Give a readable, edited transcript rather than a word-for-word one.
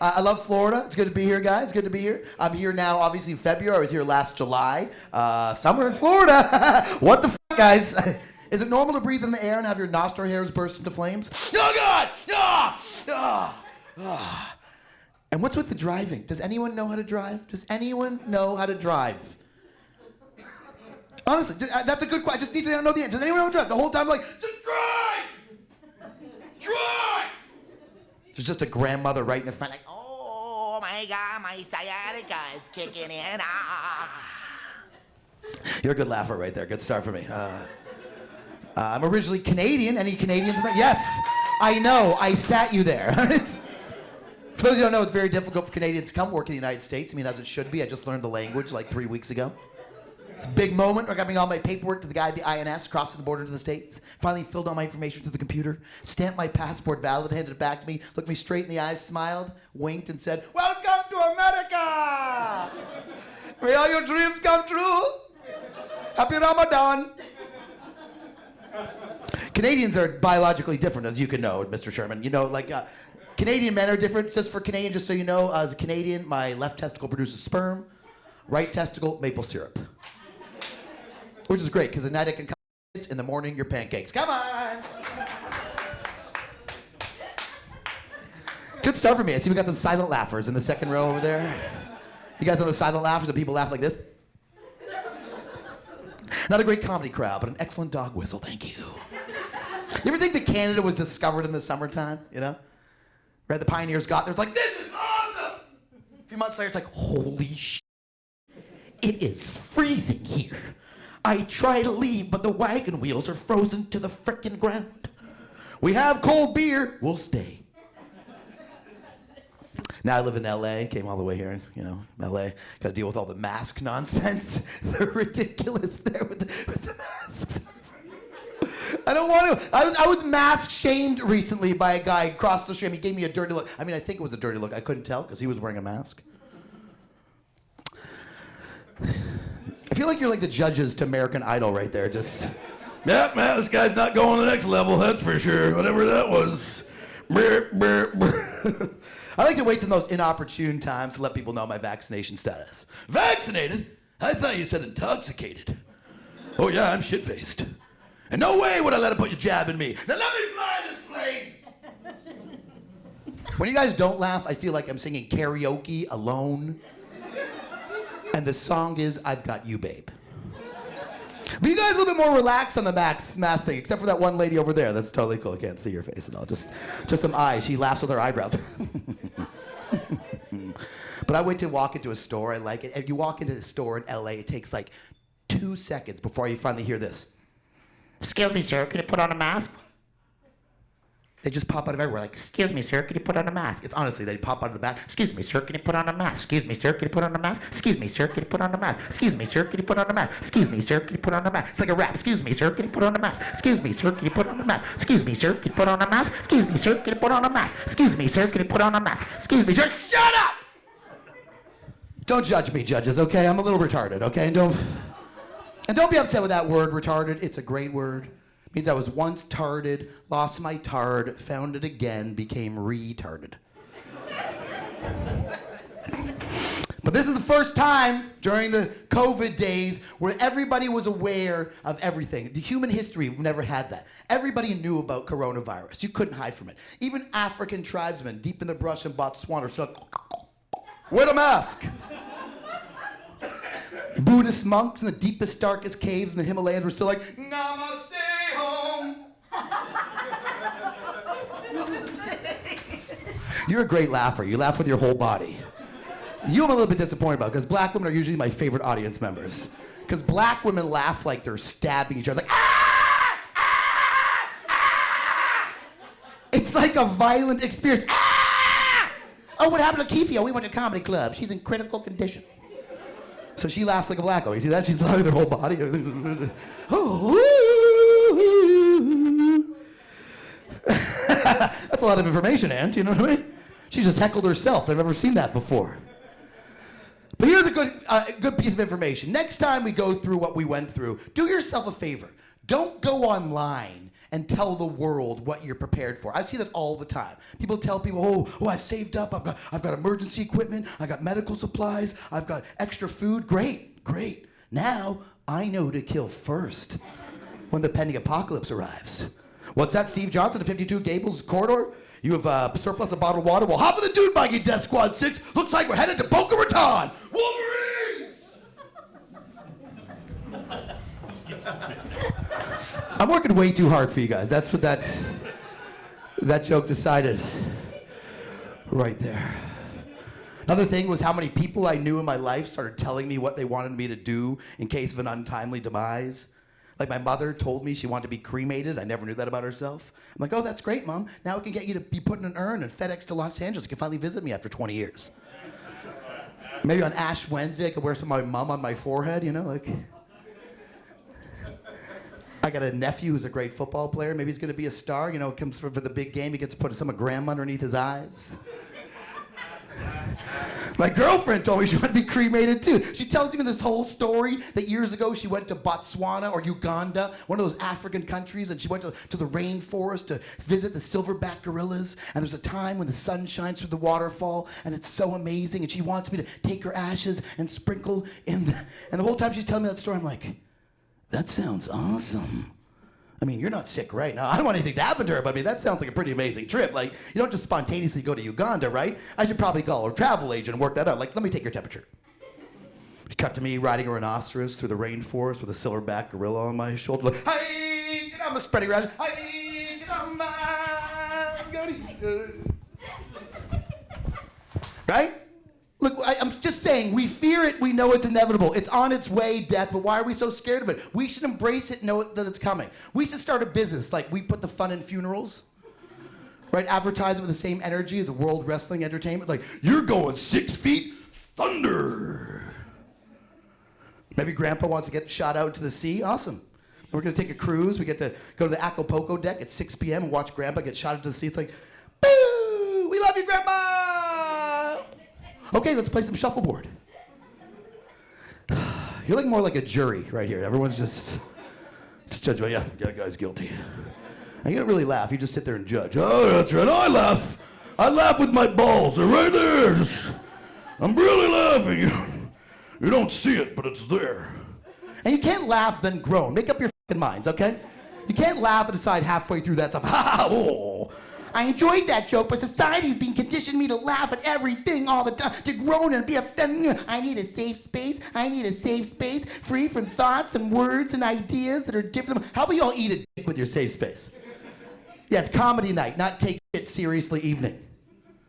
I love Florida. It's good to be here, guys. Good to be here. I'm here now, obviously, in February. I was here last July. Summer in Florida. What the fuck, guys? Is it normal to breathe in the air and have your nostril hairs burst into flames? Oh, God! Ah! Ah! Ah! And what's with the driving? Does anyone know how to drive? Does anyone know how to drive? Honestly, that's a good question. I just need to know the answer. Does anyone know how to drive? The whole time, like, just drive! Drive! There's just a grandmother right in the front, like, oh my God, my sciatica is kicking in. Ah. You're a good laugher right there. Good start for me. I'm originally Canadian. Any Canadians? Yes, I know. I sat you there. For those who don't know, it's very difficult for Canadians to come work in the United States. I mean, as it should be. I just learned the language like 3 weeks ago. It's a big moment. I got me all my paperwork to the guy at the INS, crossing the border to the States. Finally filled all my information through the computer, stamped my passport valid, handed it back to me, looked me straight in the eyes, smiled, winked, and said, "Welcome to America! May all your dreams come true! Happy Ramadan!" Canadians are biologically different, as you can know, Mr. Sherman. You know, like, Canadian men are different. Just for Canadian, just so you know, as a Canadian, my left testicle produces sperm, right testicle, maple syrup. Which is great, because at night I can come in the morning, your pancakes. Come on! Good start for me. I see we got some silent laughers in the second row over there. You guys know the silent laughers, the people laugh like this? Not a great comedy crowd, but an excellent dog whistle, thank you. You ever think that Canada was discovered in the summertime, you know? Right, the pioneers got there, it's like, this is awesome! A few months later, it's like, holy shit. It is freezing here. I try to leave, but the wagon wheels are frozen to the frickin' ground. We have cold beer, we'll stay. Now I live in LA, came all the way here, you know, LA. Gotta deal with all the mask nonsense. They're ridiculous there with the masks. I don't want to. I was mask shamed recently by a guy across the street. He gave me a dirty look. I mean, I think it was a dirty look. I couldn't tell because he was wearing a mask. I feel like you're like the judges to American Idol right there. Just, yep, man, this guy's not going to the next level, that's for sure. Whatever that was. Brr, brr, brr. I like to wait till those inopportune times to let people know my vaccination status. Vaccinated? I thought you said intoxicated. Oh yeah, I'm shit-faced. And no way would I let him put your jab in me. Now let me fly this plane! When you guys don't laugh, I feel like I'm singing karaoke alone. And the song is, I've Got You, Babe. But you guys a little bit more relaxed on the mask thing, except for that one lady over there. That's totally cool. I can't see your face at all. Just some eyes. She laughs with her eyebrows. But I wait to walk into a store. I like it. And you walk into a store in LA, it takes like 2 seconds before you finally hear this. Excuse me, sir, can you put on a mask? They just pop out of everywhere, like, excuse me, sir, can you put on a mask? It's honestly, they pop out of the back. Excuse me, sir, can you put on a mask? Excuse me, sir, can you put on a mask? Excuse me, sir, can you put on a mask? Excuse me, sir, can you put on a mask? Excuse me, sir, can you put on a mask? It's like a rap. Excuse me, sir, can you put on a mask? Excuse me, sir, can you put on a mask? Excuse me, sir, can you put on a mask? Excuse me, sir, can you put on a mask? Excuse me, sir, can you put on a mask? Excuse me, sir, shut up! Don't judge me, judges, okay? I'm a little retarded, okay? And don't be upset with that word, retarded. It's a great word. It means I was once tarded, lost my tard, found it again, became retarded. But this is the first time during the COVID days where everybody was aware of everything. The human history, we've never had that. Everybody knew about coronavirus. You couldn't hide from it. Even African tribesmen deep in the brush in Botswana said, wear a mask. Buddhist monks in the deepest, darkest caves in the Himalayas were still like, namaste home. You're a great laugher. You laugh with your whole body. You I'm a little bit disappointed about, because black women are usually my favorite audience members. Because black women laugh like they're stabbing each other, like, ah! Ah! Ah! It's like a violent experience. Ah! Oh, what happened to Keefe? Oh, we went to a comedy club. She's in critical condition. So she laughs like a black woman. You see that? She's laughing with her whole body. That's a lot of information, Aunt. You know what I mean? She just heckled herself. I've never seen that before. But here's a good piece of information. Next time we go through what we went through, do yourself a favor. Don't go online and tell the world what you're prepared for. I see that all the time. People tell people, oh, I've saved up, I've got emergency equipment, I got medical supplies, I've got extra food. Great. Now I know to kill first when the pending apocalypse arrives. What's that, Steve Johnson, the 52 Gables corridor? You have surplus of bottled water? Well, hop in the dude buggy, Death Squad 6. Looks like we're headed to Boca Raton. Wolverines! I'm working way too hard for you guys. That's what that joke decided right there. Another thing was how many people I knew in my life started telling me what they wanted me to do in case of an untimely demise. Like my mother told me she wanted to be cremated. I never knew that about herself. I'm like, oh, that's great, Mom. Now we can get you to be put in an urn and FedEx to Los Angeles. You can finally visit me after 20 years. Maybe on Ash Wednesday, I could wear some of my mum on my forehead, like. I got a nephew who's a great football player. Maybe he's going to be a star. Comes for the big game. He gets to put some of grandma underneath his eyes. My girlfriend told me she wanted to be cremated too. She tells me this whole story that years ago she went to Botswana or Uganda, one of those African countries, and she went to the rainforest to visit the silverback gorillas. And there's a time when the sun shines through the waterfall, and it's so amazing. And she wants me to take her ashes and sprinkle and the whole time she's telling me that story, I'm like, that sounds awesome. I mean, you're not sick right now. I don't want anything to happen to her, but that sounds like a pretty amazing trip. Like, you don't just spontaneously go to Uganda, right? I should probably call a travel agent and work that out. Like, let me take your temperature. You cut to me riding a rhinoceros through the rainforest with a silverback gorilla on my shoulder. Like, hey, get on my spreading around. Hey, get on my... Right? Look, I'm just saying, we fear it, we know it's inevitable. It's on its way, death, but why are we so scared of it? We should embrace it, know that it's coming. We should start a business, like we put the fun in funerals, right? Advertise it with the same energy as the World Wrestling Entertainment. Like, you're going 6 feet, thunder. Maybe Grandpa wants to get shot out into the sea, awesome. And we're gonna take a cruise, we get to go to the Acapulco deck at 6 p.m. and watch Grandpa get shot into the sea. It's like, boo, we love you, Grandpa! Okay, let's play some shuffleboard. You're like more like a jury right here. Everyone's just judging. Yeah, that guy's guilty. And you don't really laugh. You just sit there and judge. Oh, that's right. I laugh. I laugh with my balls. They're right there. I'm really laughing. You don't see it, but it's there. And you can't laugh then groan. Make up your fucking minds, okay? You can't laugh and decide halfway through that stuff. Ha ha! Oh. I enjoyed that joke, but society's been conditioning me to laugh at everything all the time, to groan and be offended. I need a safe space. I need a safe space, free from thoughts and words and ideas that are different. How about y'all eat a dick with your safe space? Yeah, it's comedy night, not take shit seriously evening.